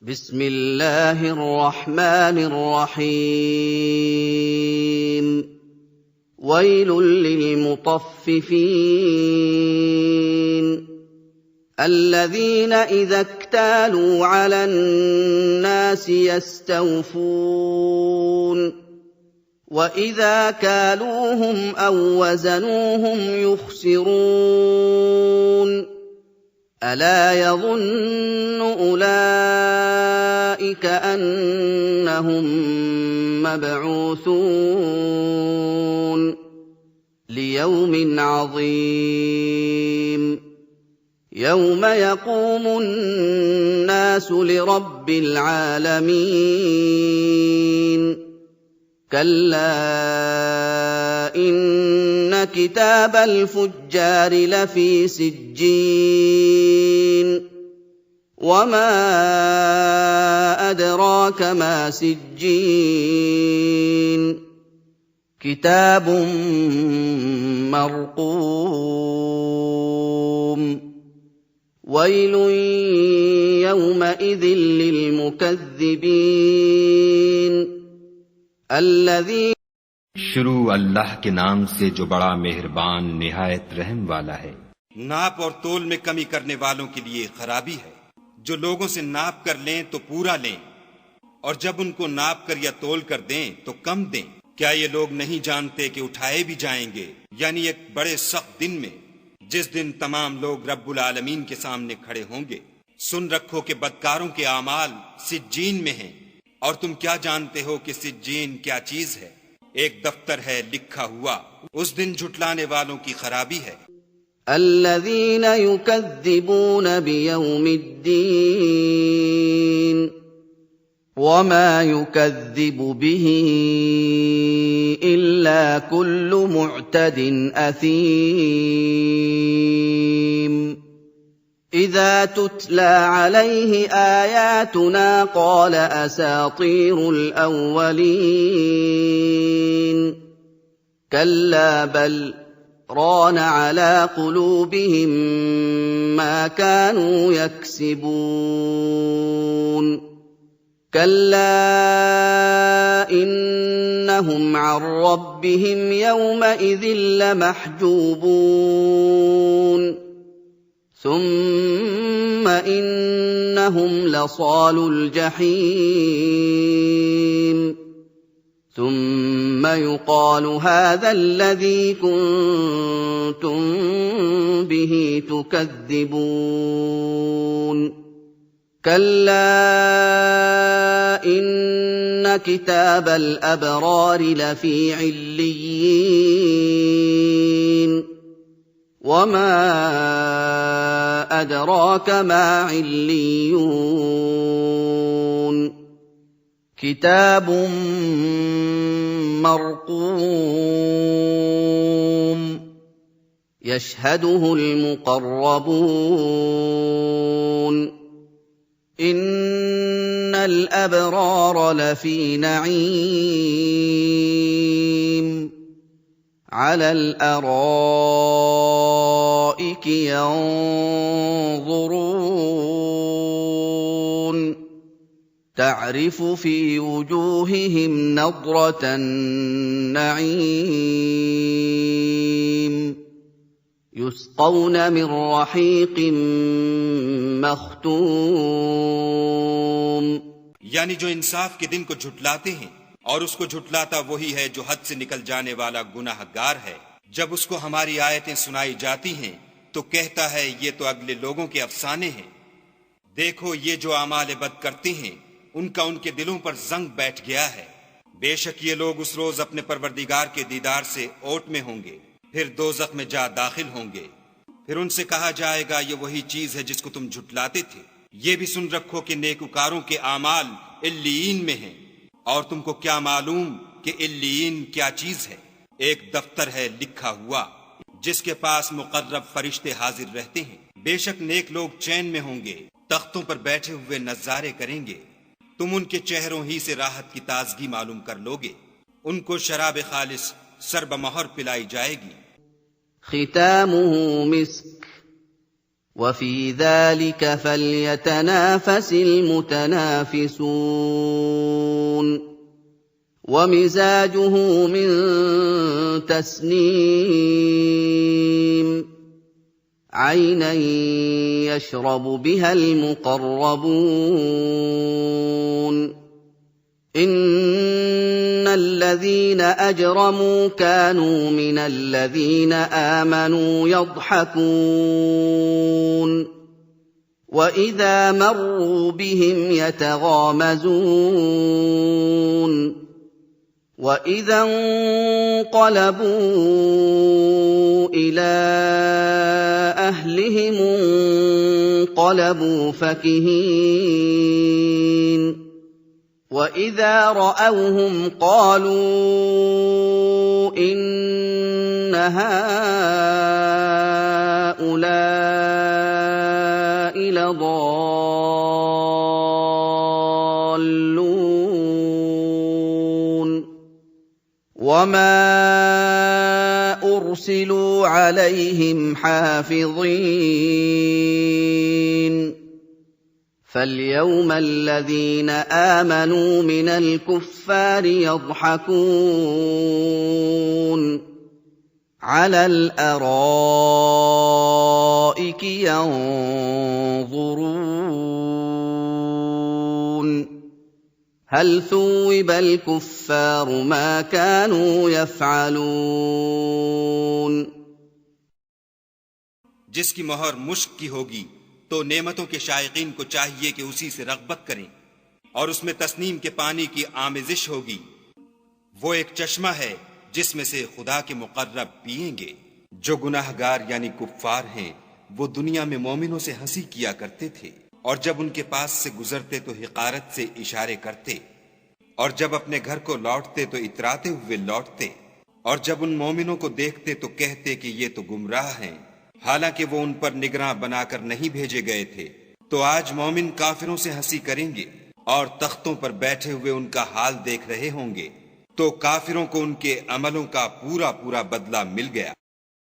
بسم الله الرحمن الرحيم ويل للمطففين الذين إذا اكتالوا على الناس يستوفون وإذا كالوهم أو وزنوهم يخسرون ألا يظن أولئك أنهم مبعوثون ليوم عظيم يوم يقوم الناس لرب العالمين كلا إن كتاب الفجار لفي سجين وما أدراك ما سجين كتاب مرقوم ويل يومئذ للمكذبين الذين शुरू अल्लाह के नाम से जो बड़ा मेहरबान निहायत रहम वाला है। नाप और तोल में कमी करने वालों के लिए खराबी है। जो लोगों से नाप कर लें तो पूरा लें और जब उनको नाप कर या तोल कर दें तो कम दें। क्या ये लोग नहीं जानते कि उठाए भी जाएंगे, यानी एक बड़े सख्त दिन में, जिस दिन तमाम लोग रब्बुल आलमीन के सामने खड़े होंगे। सुन रखो कि बदकारों के आमाल सिज्जीन में हैं, और तुम क्या जानते हो कि सिज्जीन क्या चीज है? एक दफ्तर है लिखा हुआ। उस दिन झुटलाने वालों की खराबी है। الذين يكذبون بيوم الدين وما يكذب به إلا كل معتد أثيم إذا تتلى عليه آياتنا قال أساطير الأولين كلا بل ران على قلوبهم ما كانوا يكسبون كلا إنهم عن ربهم يومئذ لمحجوبون ثم إنهم لصالو الجحيم ثم يقال هذا الذي كنتم به تكذبون كلا إن كتاب الأبرار لفي عليين وما أدراك ما عليون كتاب مرقوم يشهده المقربون إن الأبرار لفي نعيم على الأرائك ينظرون تعرف في وجوههم نضرة النعيم يسقون من رحيق مختوم यानी जो इंसाफ के दिन को झुटलाते हैं, और उसको झुटलाता वही है जो हद से निकल जाने वाला गुनाहगार है। जब उसको हमारी आयतें सुनाई जाती हैं तो कहता है ये तो अगले लोगों के अफसाने हैं। देखो ये जो आमाल बद करते हैं उनका उनके दिलों पर जंग बैठ गया है। बेशक ये लोग उस रोज अपने परवरदिगार के दीदार से ओट में होंगे, फिर दोज़ख में जा दाखिल होंगे। फिर उनसे कहा जाएगा ये वही चीज है जिसको तुम झुटलाते थे। ये भी सुन रखो कि नेकुकारों के आमाल इल्लीन में हैं, और तुमको क्या मालूम कि इल्लीन क्या चीज है? एक दफ्तर है लिखा हुआ जिसके पास मुकर्रब फरिश्ते हाजिर रहते हैं। बेशक नेक लोग चैन में होंगे, तख्तों पर बैठे हुए नजारे करेंगे। तुम उनके चेहरों ही से राहत की ताजगी मालूम कर लोगे। उनको शराब खालिस सरबमोहर पिलाई जाएगी। ختامه مسك وفي ذلك فليتنافس المتنافسون ومزاجه من تسنيم عينا يشرب بها المقربون إن الذين أجرموا كانوا من الذين آمنوا يضحكون وإذا مروا بهم يتغامزون وإذا انقلبوا إلى أهلهم انقلبوا فكهين وإذا رأوهم قالوا إن هؤلاء لضالون وما أرسلوا عليهم حافظين فاليوم الذين آمنوا من الكفار يضحكون على الأرائك ينظرون هل ثوب الكفار ما كانوا يفعلون जिसकी मोहर मुश्क की होगी तो नेमतों के शायकीन को चाहिए कि उसी से रग़बत करें और उसमें तस्नीम के पानी की आमेजिश होगी। वो एक चश्मा है जिसमें से खुदा के मुकर्रब पिएंगे। जो गुनाहगार यानी कुफ्फार हैं वो दुनिया में मोमिनों से हंसी किया करते थे और जब उनके पास से गुजरते तो हिकारत से इशारे करते और जब अपने घर को लौटते तो इतराते हुए लौटते और जब उन मोमिनों को देखते तो कहते कि ये तो गुमराह हैं, हालांकि वो उन पर निगरां बनाकर नहीं भेजे गए थे। तो आज मोमिन काफिरों से हंसी करेंगे और तख्तों पर बैठे हुए उनका हाल देख रहे होंगे। तो काफिरों को उनके अमलों का पूरा पूरा बदला मिल गया।